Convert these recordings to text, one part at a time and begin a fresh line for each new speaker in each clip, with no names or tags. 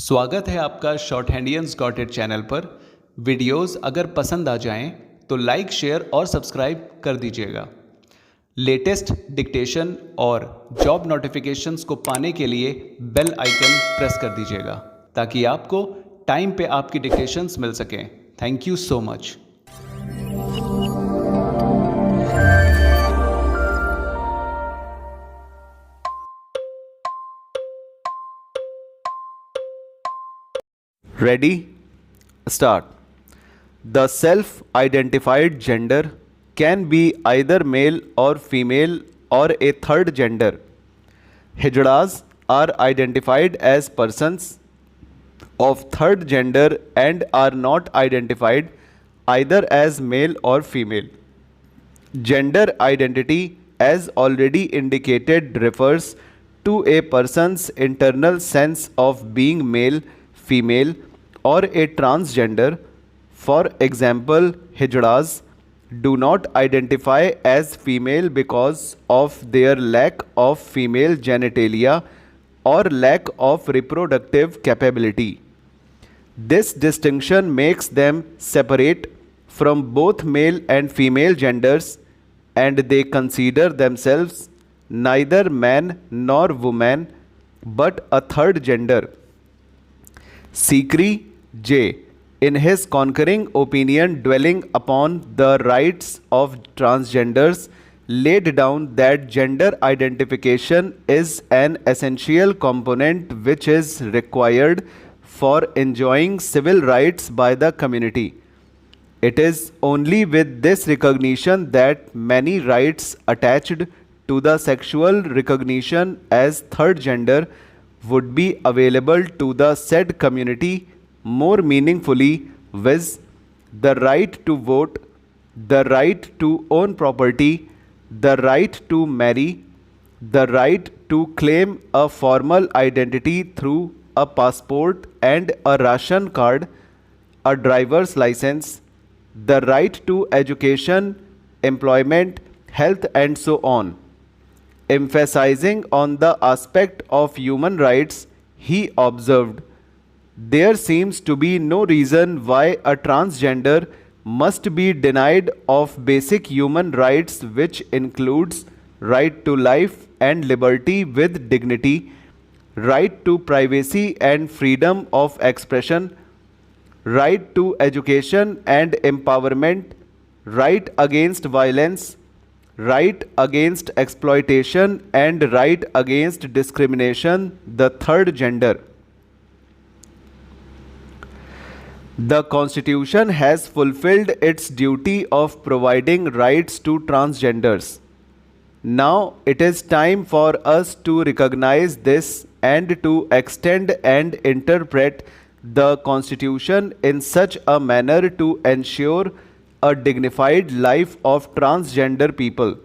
स्वागत है आपका शॉर्ट हैंडियंस गॉट इट चैनल पर। वीडियोस अगर पसंद आ जाएं तो लाइक, शेयर और सब्सक्राइब कर दीजिएगा। लेटेस्ट डिक्टेशन और जॉब नोटिफिकेशंस को पाने के लिए बेल आइकन प्रेस कर दीजिएगा ताकि आपको टाइम पे आपकी डिक्टेशंस मिल सकें। Thank you so much.
Ready? Start. The self-identified gender can be either male or female or a third gender. Hijras are identified as persons of third gender and are not identified either as male or female. Gender identity, as already indicated, refers to a person's internal sense of being male, female, or a transgender. For example, Hijras do not identify as female because of their lack of female genitalia or lack of reproductive capability. This distinction makes them separate from both male and female genders, and they consider themselves neither man nor woman but a third gender. Sikri J, in his conquering opinion dwelling upon the rights of transgenders, laid down that gender identification is an essential component which is required for enjoying civil rights by the community. It is only with this recognition that many rights attached to the sexual recognition as third gender would be available to the said community more meaningfully, viz. the right to vote, the right to own property, the right to marry, the right to claim a formal identity through a passport and a ration card, a driver's license, the right to education, employment, health, and so on. Emphasizing on the aspect of human rights, he observed, there seems to be no reason why a transgender must be denied of basic human rights, which includes right to life and liberty with dignity, right to privacy and freedom of expression, right to education and empowerment, right against violence, right against exploitation, and right against discrimination, the third gender. The Constitution has fulfilled its duty of providing rights to transgenders. Now it is time for us to recognize this and to extend and interpret the Constitution in such a manner to ensure a dignified life of transgender people.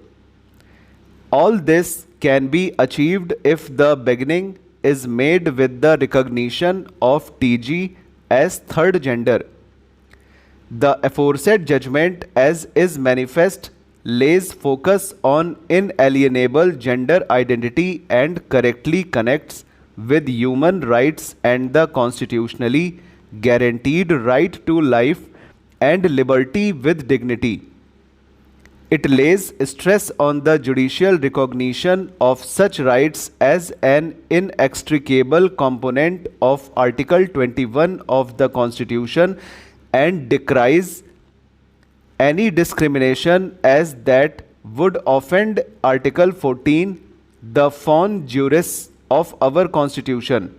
All this can be achieved if the beginning is made with the recognition of TG as third gender. The aforesaid judgment, as is manifest, lays focus on inalienable gender identity and correctly connects with human rights and the constitutionally guaranteed right to life and liberty with dignity. It lays stress on the judicial recognition of such rights as an inextricable component of Article 21 of the Constitution and decries any discrimination as that would offend Article 14, the fons juris of our Constitution.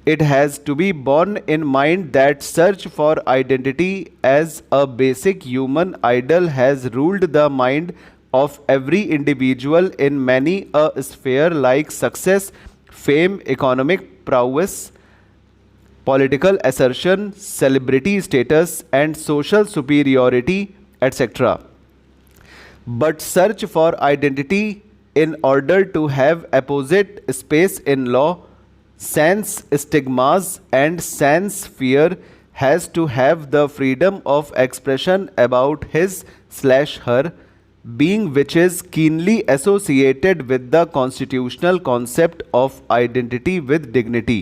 It has to be borne in mind that search for identity as a basic human ideal has ruled the mind of every individual in many a sphere like success, fame, economic prowess, political assertion, celebrity status, and social superiority, etc. But search for identity in order to have apposite space in law, sans stigmas and sans fear, has to have the freedom of expression about his/her being, which is keenly associated with the constitutional concept of identity with dignity.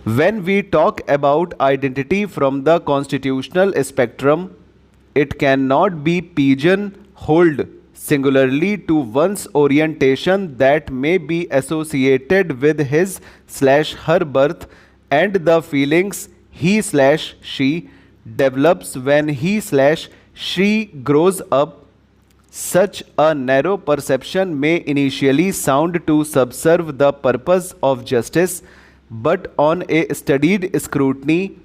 When we talk about identity from the constitutional spectrum, it cannot be pigeonholed singularly to one's orientation that may be associated with his/her birth and the feelings he/she develops when he/she grows up. Such a narrow perception may initially sound to subserve the purpose of justice, but on a studied scrutiny,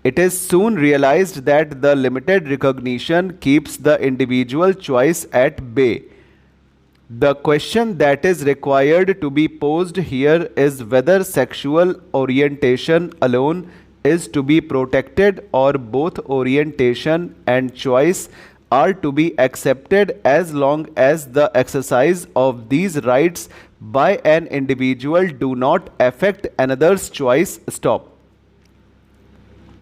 it is soon realized that the limited recognition keeps the individual choice at bay. The question that is required to be posed here is whether sexual orientation alone is to be protected or both orientation and choice are to be accepted as long as the exercise of these rights by an individual do not affect another's choice. Stop.